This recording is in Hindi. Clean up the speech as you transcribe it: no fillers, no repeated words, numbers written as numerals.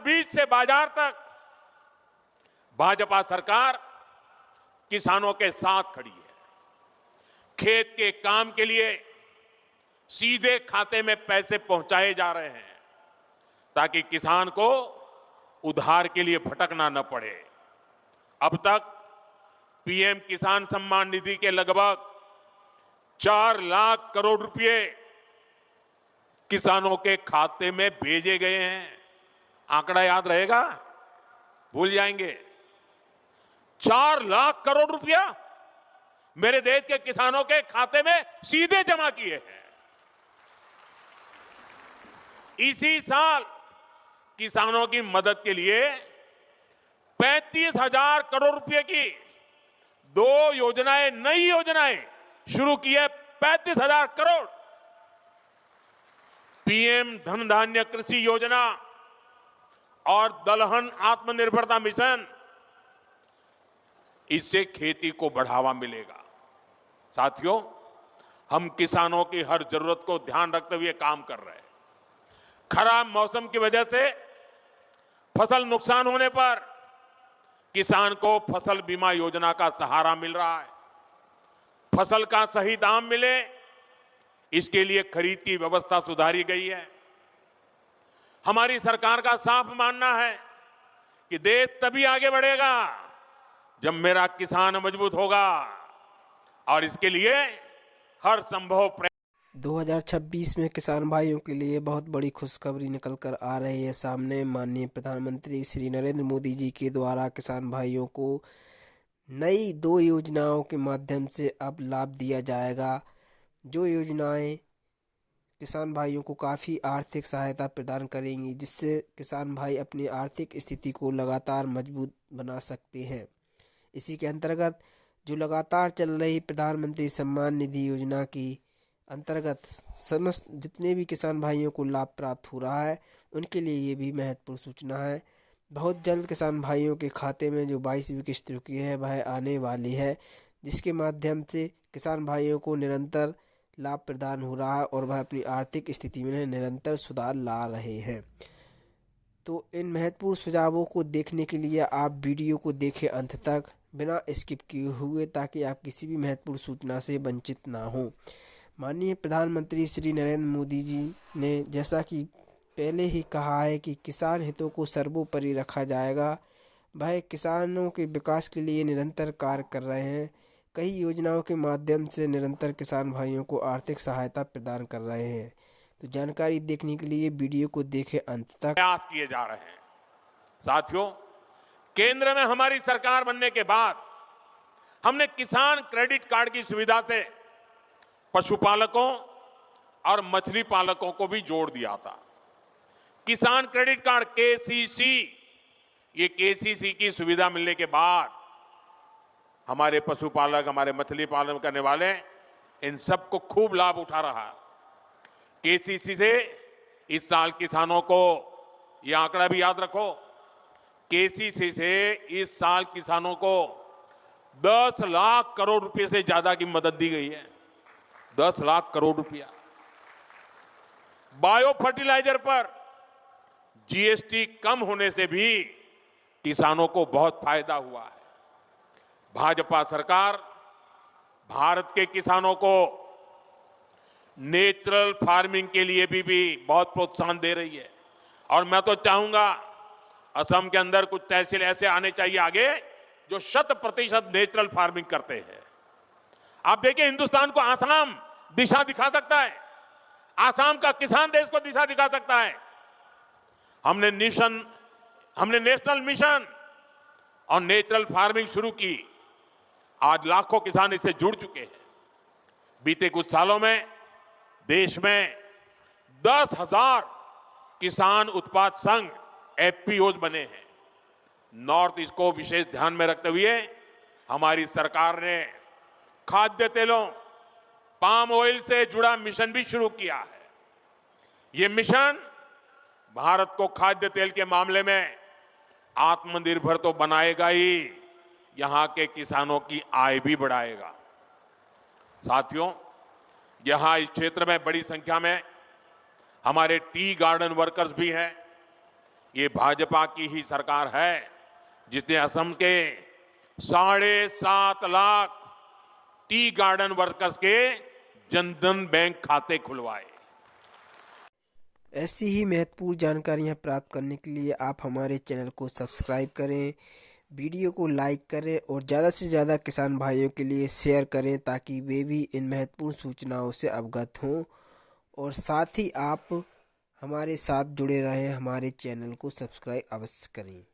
बीज से बाजार तक भाजपा सरकार किसानों के साथ खड़ी है। खेत के काम के लिए सीधे खाते में पैसे पहुंचाए जा रहे हैं ताकि किसान को उधार के लिए भटकना न पड़े। अब तक पीएम किसान सम्मान निधि के लगभग 4 लाख करोड़ रुपए किसानों के खाते में भेजे गए हैं। आंकड़ा याद रहेगा? भूल जाएंगे? 4 लाख करोड़ रुपया मेरे देश के किसानों के खाते में सीधे जमा किए हैं। इसी साल किसानों की मदद के लिए 35,000 करोड़ रुपए की 2 योजनाएं, नई योजनाएं शुरू की है। 35,000 करोड़। पीएम धन धान्य कृषि योजना और दलहन आत्मनिर्भरता मिशन, इससे खेती को बढ़ावा मिलेगा। साथियों, हम किसानों की हर जरूरत को ध्यान रखते हुए काम कर रहे हैं। खराब मौसम की वजह से फसल नुकसान होने पर किसान को फसल बीमा योजना का सहारा मिल रहा है। फसल का सही दाम मिले, इसके लिए खरीद की व्यवस्था सुधारी गई है। हमारी सरकार का साफ मानना है कि देश तभी आगे बढ़ेगा जब मेरा किसान मजबूत होगा, और इसके लिए हर संभव 2026 में किसान भाइयों के लिए बहुत बड़ी खुशखबरी निकल कर आ रही है सामने। माननीय प्रधानमंत्री श्री नरेंद्र मोदी जी के द्वारा किसान भाइयों को नई 2 योजनाओं के माध्यम से अब लाभ दिया जाएगा। जो योजनाएं किसान भाइयों को काफ़ी आर्थिक सहायता प्रदान करेंगी, जिससे किसान भाई अपनी आर्थिक स्थिति को लगातार मजबूत बना सकते हैं। इसी के अंतर्गत जो लगातार चल रही प्रधानमंत्री सम्मान निधि योजना की अंतर्गत समस्त जितने भी किसान भाइयों को लाभ प्राप्त हो रहा है, उनके लिए ये भी महत्वपूर्ण सूचना है। बहुत जल्द किसान भाइयों के खाते में जो 22वीं किस्त रुकी है वह आने वाली है, जिसके माध्यम से किसान भाइयों को निरंतर लाभ प्रदान हो रहा है और वह अपनी आर्थिक स्थिति में निरंतर सुधार ला रहे हैं। तो इन महत्वपूर्ण सुझावों को देखने के लिए आप वीडियो को देखें अंत तक बिना स्किप किए हुए, ताकि आप किसी भी महत्वपूर्ण सूचना से वंचित ना हो। माननीय प्रधानमंत्री श्री नरेंद्र मोदी जी ने जैसा कि पहले ही कहा है कि किसान हितों को सर्वोपरि रखा जाएगा, वह किसानों के विकास के लिए निरंतर कार्य कर रहे हैं। कई योजनाओं के माध्यम से निरंतर किसान भाइयों को आर्थिक सहायता प्रदान कर रहे हैं। तो जानकारी देखने के लिए वीडियो को देखें अंत तक। प्रयास किए जा रहे हैं। साथियों, केंद्र में हमारी सरकार बनने के बाद हमने किसान क्रेडिट कार्ड की सुविधा से पशुपालकों और मछली पालकों को भी जोड़ दिया था। किसान क्रेडिट कार्ड केसीसी, ये केसीसी की सुविधा मिलने के बाद हमारे पशुपालक, हमारे मछली पालन करने वाले, इन सबको खूब लाभ उठा रहा है। केसीसी से इस साल किसानों को, ये आंकड़ा भी याद रखो, केसीसी से इस साल किसानों को 10 लाख करोड़ रुपए से ज्यादा की मदद दी गई है। 10 लाख करोड़ रुपया। बायो फर्टिलाइजर पर जीएसटी कम होने से भी किसानों को बहुत फायदा हुआ है। भाजपा सरकार भारत के किसानों को नेचुरल फार्मिंग के लिए भी बहुत प्रोत्साहन दे रही है। और मैं तो चाहूंगा असम के अंदर कुछ तहसील ऐसे आने चाहिए आगे जो 100% नेचुरल फार्मिंग करते हैं। आप देखिए, हिंदुस्तान को आसाम दिशा दिखा सकता है। आसाम का किसान देश को दिशा दिखा सकता है। हमने नेशनल मिशन और नेचुरल फार्मिंग शुरू की। आज लाखों किसान इससे जुड़ चुके हैं। बीते कुछ सालों में देश में 10,000 किसान उत्पाद संघ एफपीओज बने हैं। नॉर्थ ईस्ट को विशेष ध्यान में रखते हुए हमारी सरकार ने खाद्य तेलों, पाम ऑयल से जुड़ा मिशन भी शुरू किया है। ये मिशन भारत को खाद्य तेल के मामले में आत्मनिर्भर तो बनाएगा ही, यहां के किसानों की आय भी बढ़ाएगा। साथियों, यहां इस क्षेत्र में बड़ी संख्या में हमारे टी गार्डन वर्कर्स भी हैं। ये भाजपा की ही सरकार है जिसने असम के 7.5 लाख टी गार्डन वर्कर्स के जनधन बैंक खाते खुलवाए। ऐसी ही महत्वपूर्ण जानकारियाँ प्राप्त करने के लिए आप हमारे चैनल को सब्सक्राइब करें, वीडियो को लाइक करें और ज़्यादा से ज़्यादा किसान भाइयों के लिए शेयर करें ताकि वे भी इन महत्वपूर्ण सूचनाओं से अवगत हों। और साथ ही आप हमारे साथ जुड़े रहें, हमारे चैनल को सब्सक्राइब अवश्य करें।